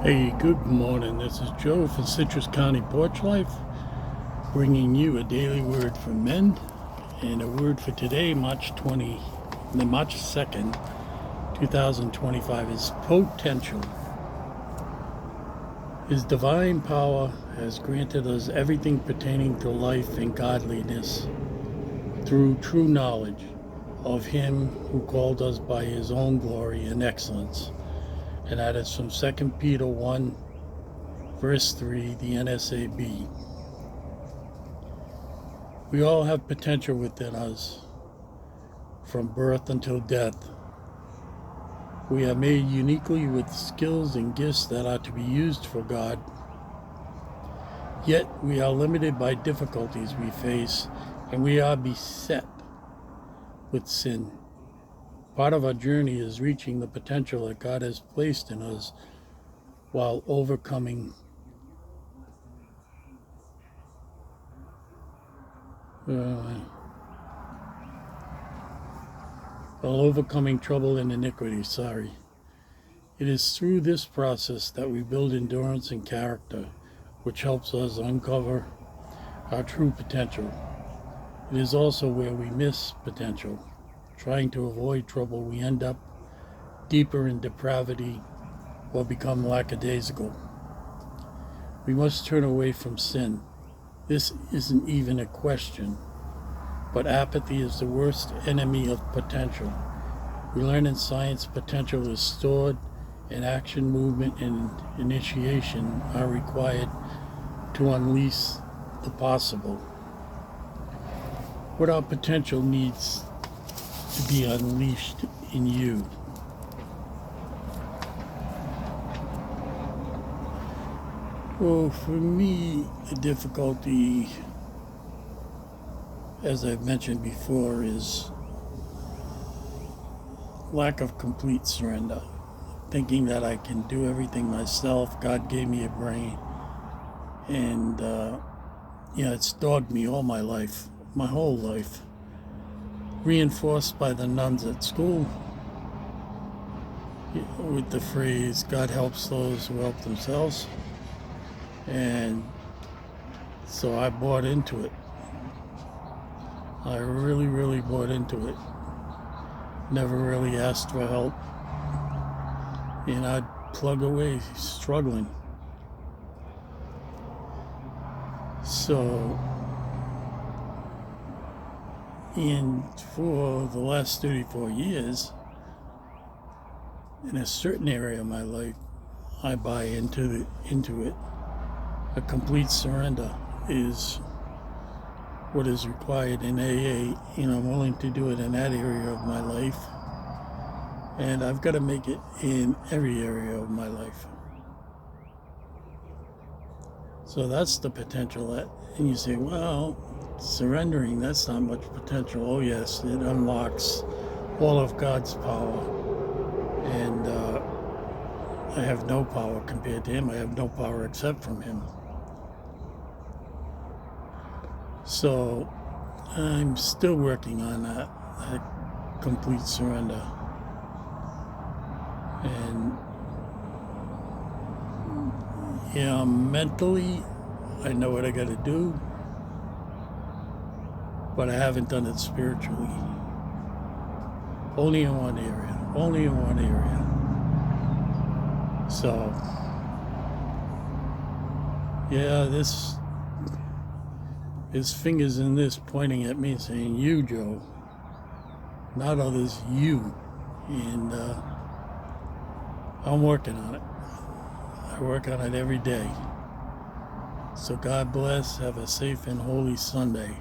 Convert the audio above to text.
Hey, good morning. This is Joe for Citrus County Porch Life, bringing you a daily word for men. And a word for today, March 2nd, 2025, is potential. His divine power has granted us everything pertaining to life and godliness through true knowledge of Him who called us by His own glory and excellence. And that is from 2 Peter 1, verse 3, the NSAB. We all have potential within us, from birth until death. We are made uniquely with skills and gifts that are to be used for God. Yet we are limited by difficulties we face, and we are beset with sin. Part of our journey is reaching the potential that God has placed in us while overcoming trouble and iniquity. It is through this process that we build endurance and character, which helps us uncover our true potential. It is also where we miss potential. Trying to avoid trouble, we end up deeper in depravity or become lackadaisical. We must turn away from sin. This isn't even a question, but apathy is the worst enemy of potential. We learn in science potential is stored, and action, movement, and initiation are required to unleash the possible. What our potential needs to be unleashed in you. Well, for me, the difficulty, as I've mentioned before, is lack of complete surrender. Thinking that I can do everything myself. God gave me a brain, and it's dogged me all my life, my whole life. Reinforced by the nuns at school with the phrase, God helps those who help themselves. And so I bought into it. I really, really bought into it. Never really asked for help. And I'd plug away, struggling. So, for the last 34 years, in a certain area of my life, I buy into it. A complete surrender is what is required in AA, and I'm willing to do it in that area of my life. And I've got to make it in every area of my life. So that's the potential. And you say, well, surrendering, that's not much potential. Oh yes, it unlocks all of God's power. And I have no power compared to Him. I have no power except from Him. So I'm still working on that complete surrender. And mentally, I know what I got to do, but I haven't done it spiritually. Only in one area. So, his fingers in this pointing at me saying, you, Joe, not others, you. And I'm working on it. I work on it every day. So God bless. Have a safe and holy Sunday.